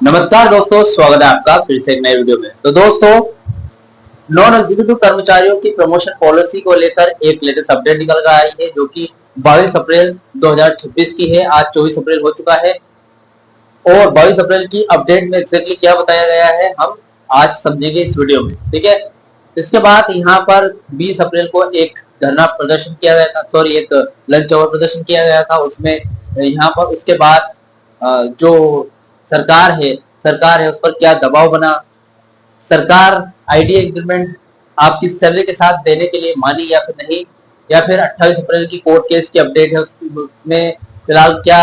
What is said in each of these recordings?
नमस्कार दोस्तों, स्वागत है आपका फिर से एक नए वीडियो में। तो दोस्तों, नॉन एग्जीक्यूटिव कर्मचारियों की प्रमोशन पॉलिसी को लेकर एक लेटेस्ट अपडेट निकल कर आई है, जो कि 22 अप्रैल 2026 की है। आज 24 अप्रैल हो चुका है और 22 अप्रैल की अपडेट में एक्जैक्टली क्या बताया गया है हम आज समझेंगे इस वीडियो में। ठीक है। इसके बाद यहाँ पर 20 अप्रैल को एक धरना प्रदर्शन किया गया था, सॉरी एक लंच आवर प्रदर्शन किया गया था। उसमें यहाँ पर उसके बाद जो सरकार है उस पर क्या दबाव बना, सरकार आईडीए इंक्रीमेंट आपकी सैलरी के साथ देने के लिए मानी या फिर नहीं, या फिर 28 अप्रैल की कोर्ट केस की अपडेट है उसमें फिलहाल क्या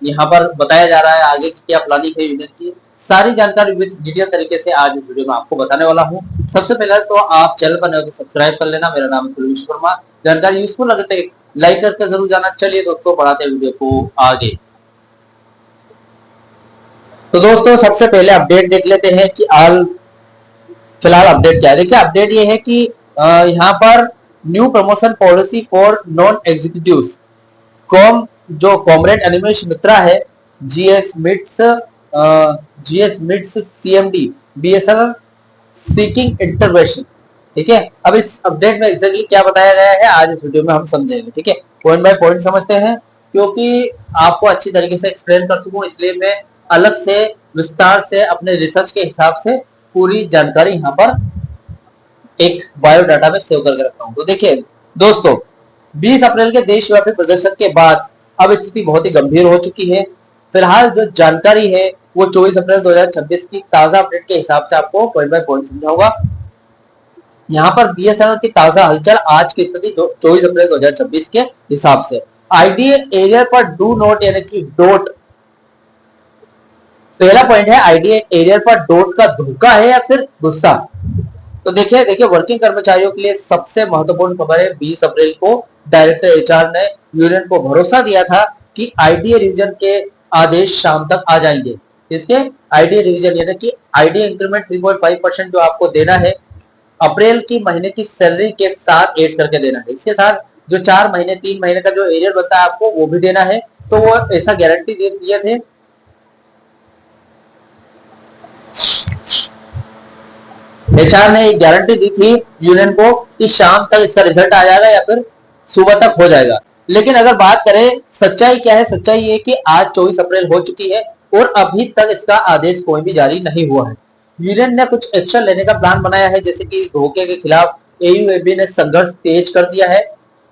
यहाँ पर बताया जा रहा है, आगे की क्या प्लानिंग है यूनियन की, सारी जानकारी विद डिटेल तरीके से आज इस वीडियो में आपको बताने वाला हूँ। सबसे पहले तो आप चैनल पर नए हो तो सब्सक्राइब कर लेना। मेरा नाम है सुरेश वर्मा। जानकारी यूजफुल लगे तो लाइक करके जरूर जाना। चलिए दोस्तों, बढ़ाते हैं वीडियो को आगे। तो दोस्तों, सबसे पहले अपडेट देख लेते हैं कि फिलहाल अपडेट क्या है। देखिए, अपडेट ये है कि यहाँ पर new promotion policy for non executives com जो कॉमरेड अनिमेश मित्रा है, GS MITS CMD BSNL seeking intervention. ठीक है। अब इस अपडेट में एग्जैक्टली क्या बताया गया है आज इस वीडियो में हम समझेंगे। ठीक है, पॉइंट बाय पॉइंट समझते हैं, क्योंकि आपको अच्छी तरीके से एक्सप्लेन कर सकूं इसलिए मैं अलग से विस्तार से अपने रिसर्च के हिसाब से पूरी जानकारी यहाँ पर एक बायोडाटा में सेव करके रखता हूँ। तो देखिए दोस्तों, 20 अप्रैल के देशव्यापी प्रदर्शन के बाद अब स्थिति बहुत ही गंभीर हो चुकी है। फिलहाल जो जानकारी है वो 24 अप्रैल 2026 की ताजा अपडेट के हिसाब से आपको पॉइंट बाय पॉइंट समझाऊंगा। यहाँ पर बीएसएनएल की ताजा हलचल आज की स्थिति 24 अप्रैल 2026 के हिसाब से। आईडीए एरियर पर डू नॉट यानी कि डोट, पहला पॉइंट है आईडीए एरियर पर डोट का धोखा है या फिर गुस्सा। तो देखिए वर्किंग कर्मचारियों के लिए सबसे महत्वपूर्ण खबर है। 20 अप्रैल को डायरेक्टर एचआर ने यूनियन को भरोसा दिया था कि आईडीए रिवीजन के आदेश शाम तक आ जाएंगे। इसके आईडीए रिवीजन यानी कि आईडीए इंक्रीमेंट 3.5% जो आपको देना है, अप्रैल की महीने की सैलरी के साथ ऐड करके देना है। इसके साथ जो 4 महीने 3 महीने का जो एरियर बनता है आपको वो भी देना है। तो वो ऐसा गारंटी दे दिए थे। एचआर ने एक गारंटी दी थी यूनियन को कि शाम तक इसका रिजल्ट आ जाएगा या फिर सुबह तक हो जाएगा। लेकिन अगर बात करें सच्चाई क्या है, सच्चाई ये कि आज 24 अप्रैल हो चुकी है और अभी तक इसका आदेश कोई भी जारी नहीं हुआ है। यूनियन ने कुछ एक्शन लेने का प्लान बनाया है, जैसे कि धोखे के खिलाफ एयूएबी ने संघर्ष तेज कर दिया है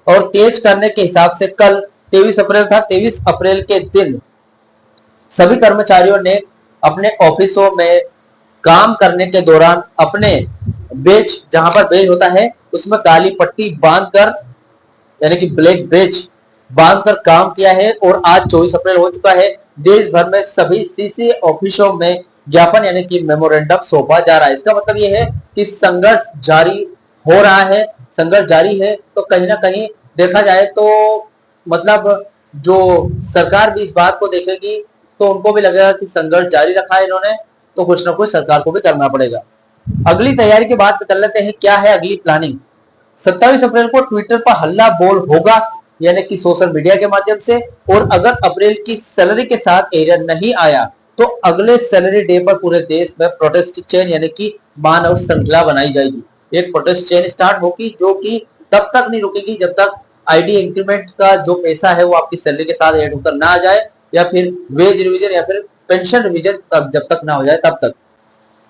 और तेज करने के हिसाब से कल 23 अप्रैल था। 23 अप्रैल के दिन सभी कर्मचारियों ने अपने ऑफिसों में काम करने के दौरान अपने बेच, जहां पर बेच होता है उसमें काली पट्टी बांधकर यानी कि ब्लैक बेच बांधकर काम किया है। और आज 24 अप्रैल हो चुका है। देश भर में सभी सीसी ऑफिसों में ज्ञापन यानी कि मेमोरेंडम सौंपा जा रहा है। इसका मतलब यह है कि संघर्ष जारी हो रहा है, संघर्ष जारी है। तो कहीं ना कहीं देखा जाए तो मतलब जो सरकार भी इस बात को देखेगी तो उनको भी लगेगा कि संघर्ष जारी रखा है इन्होंने, तो कुछ ना कुछ सरकार को भी करना पड़ेगा। अगली तैयारी की बात कर लेते हैं, क्या है अगली प्लानिंग। 27 अप्रैल को ट्विटर पर हल्ला बोल होगा यानी कि सोशल मीडिया के माध्यम से, और अगर अप्रैल की सैलरी के साथ एरियर नहीं आया तो अगले सैलरी डे पर पूरे देश में प्रोटेस्ट चेन यानी कि मानव श्रृंखला बनाई जाएगी। एक प्रोटेस्ट चेन स्टार्ट होगी जो कि तब तक नहीं रुकेगी जब तक आईडी इंक्रीमेंट का जो पैसा है वो आपकी सैलरी के साथ ऐड होकर ना आ जाए, या फिर वेज रिवीजन या फिर पेंशन रिवीजन जब तक ना हो जाए तब तक।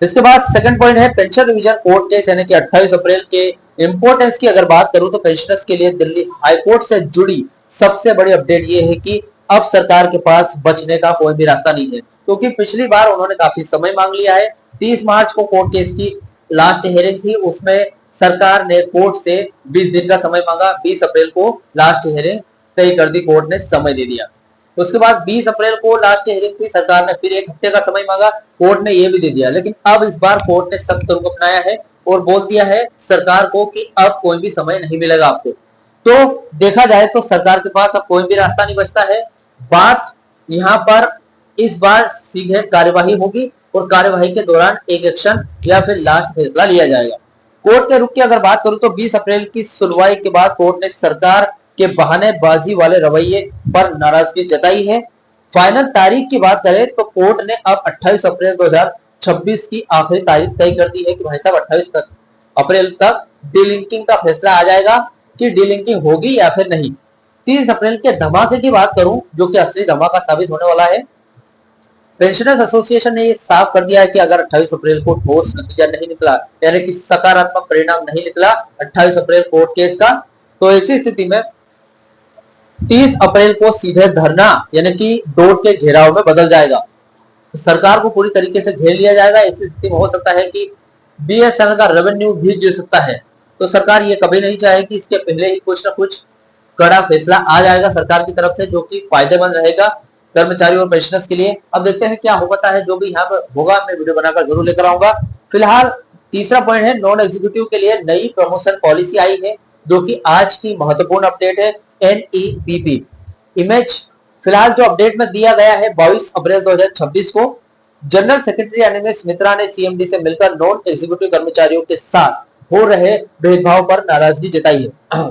इसके बाद सेकंड पॉइंट है पेंशन रिवीजन कोर्ट केस यानी कि 28 अप्रैल के इंपोर्टेंस की अगर बात करूं तो पेंशनर्स के लिए दिल्ली हाईकोर्ट से जुड़ी सबसे बड़ी अपडेट ये है कि अब सरकार के पास बचने का कोई भी रास्ता नहीं है, क्योंकि पिछली बार उन्होंने काफी समय मांग लिया है। 30 मार्च को कोर्ट केस की लास्ट हियरिंग थी, उसमें सरकार ने कोर्ट से 20 दिन का समय मांगा। 20 अप्रैल को लास्ट हियरिंग तय कर दी, कोर्ट ने समय दे दिया। उसके बाद 20 अप्रैल को लास्ट हियरिंग थी, सरकार ने फिर 1 हफ्ते का समय मांगा, कोर्ट ने यह भी दे दिया। लेकिन अब इस बार कोर्ट ने सख्त रुख अपनाया है और बोल दिया है सरकार को कि अब कोई भी समय नहीं मिलेगा आपको। तो देखा जाए तो सरकार के पास अब कोई भी रास्ता नहीं बचता है। बात यहाँ पर इस बार सीधे कार्यवाही होगी और कार्यवाही के दौरान एक एक्शन या फिर लास्ट फैसला लिया जाएगा। कोर्ट के रुख की अगर बात करूं तो 20 अप्रैल की सुनवाई के बाद कोर्ट ने सरकार के बहानेबाजी वाले रवैये पर नाराजगी जताई है। फाइनल तारीख की बात करें तो कोर्ट ने अब 28 अप्रैल 2026 की आखिरी तारीख तय कर दी है कि भाई साहब 28 अप्रैल तक डीलिंकिंग का फैसला आ जाएगा कि डीलिंकिंग होगी या फिर नहीं। 30 अप्रैल के धमाके की बात करूं जो कि असली धमाका साबित होने वाला है। पेंशनर्स एसोसिएशन ने ये साफ कर दिया है कि अगर 28 अप्रैल को ठोस नतीजा नहीं निकला, यानी कि सकारात्मक परिणाम नहीं निकला 28 अप्रैल कोर्ट केस का, तो ऐसी स्थिति में 30 अप्रैल को सीधे धरना यानी कि डोर के घेराव में बदल जाएगा। सरकार को पूरी तरीके से घेर लिया जाएगा। ऐसी स्थिति में हो सकता है कि बीएसएनएल का रेवेन्यू भी गिर सकता है। तो सरकार ये कभी नहीं चाहेगी, इसके पहले ही कुछ ना कुछ कड़ा फैसला आ जाएगा सरकार की तरफ से, जो कि फायदेमंद रहेगा कर्मचारियों और पेंशनर्स के लिए। अब देखते हैं क्या होता है, जो भी यहाँ पर होगा मैं वीडियो बनाकर जरूर लेकर आऊंगा। फिलहाल तीसरा पॉइंट है, नॉन एग्जीक्यूटिव के लिए नई प्रमोशन पॉलिसी आई है, जो कि आज की महत्वपूर्ण अपडेट है। NEPP इमेज फिलहाल जो अपडेट में दिया गया है 22 अप्रैल 2026 को जनरल सेक्रेटरी अनिमेश मित्रा ने CMD से मिलकर नॉन एग्जीक्यूटिव कर्मचारियों के साथ हो रहे भेदभाव पर नाराजगी जताई है।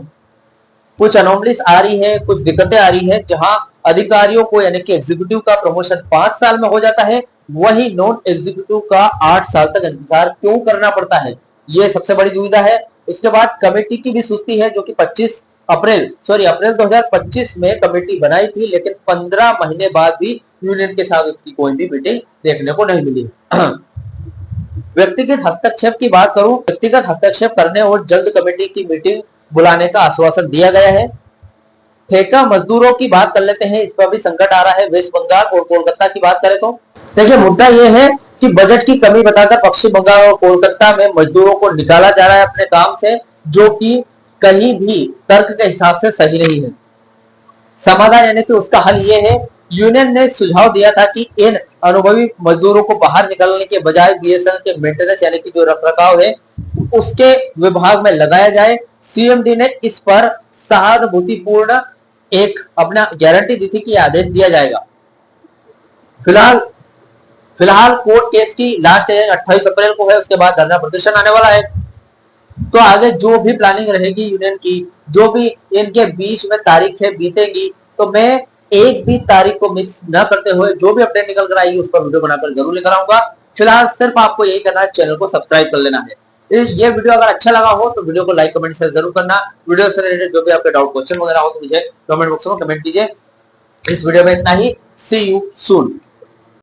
कुछ अनोमलीज आ रही है, कुछ दिक्कतें आ रही है, जहां अधिकारियों को यानी कि एग्जीक्यूटिव का प्रमोशन 5 साल में हो जाता है, वही नॉन एग्जीक्यूटिव का 8 साल तक इंतजार क्यों करना पड़ता है, ये सबसे बड़ी दुविधा है। उसके बाद कमेटी की भी सुस्ती है, जो कि अप्रैल 2025 में कमेटी बनाई थी, लेकिन 15 महीने बाद भी यूनियन के साथ उसकी कोई भी मीटिंग देखने को नहीं मिली। व्यक्तिगत हस्तक्षेप की बात करूं, व्यक्तिगत हस्तक्षेप करने और जल्द कमेटी की मीटिंग बुलाने का आश्वासन दिया गया है। ठेका मजदूरों की बात कर लेते हैं, इस पर भी संकट आ रहा है। वेस्ट बंगाल और कोलकाता की बात करें तो देखिए मुद्दा यह है कि बजट की कमी बताकर पश्चिम बंगाल और कोलकाता में मजदूरों को निकाला जा रहा है अपने काम से, जो कि कहीं भी तर्क के हिसाब से सही नहीं है। समाधान यानी कि उसका हल ये है, यूनियन ने सुझाव दिया था कि इन अनुभवी मजदूरों को बाहर निकालने के बजाय बीएसएनएल के मेंटेनेंस यानी कि जो रखरखाव है उसके विभाग में लगाया जाए। CMD ने इस पर सहानुभूतिपूर्ण एक अपना गारंटी दी थी कि आदेश दिया जाएगा। फिलहाल कोर्ट केस की लास्ट डेट 28 अप्रैल को है, उसके बाद धरना प्रदर्शन आने वाला है। तो आगे जो भी प्लानिंग रहेगी यूनियन की, जो भी इनके बीच में तारीखें बीतेंगी, तो मैं एक भी तारीख को मिस न करते हुए जो भी अपडेट निकल कर आएगी उस पर वीडियो बनाकर जरूर लेकर आऊंगा। फिलहाल सिर्फ आपको यही करना है, चैनल को सब्सक्राइब कर लेना है। ये वीडियो अगर अच्छा लगा हो तो वीडियो को लाइक कमेंट शेयर जरूर करना। वीडियो से रिलेटेड जो भी आपके डाउट क्वेश्चन वगैरह हो तो मुझे कमेंट बॉक्स में कमेंट कीजिए। इस वीडियो में इतना ही। सी यू सून।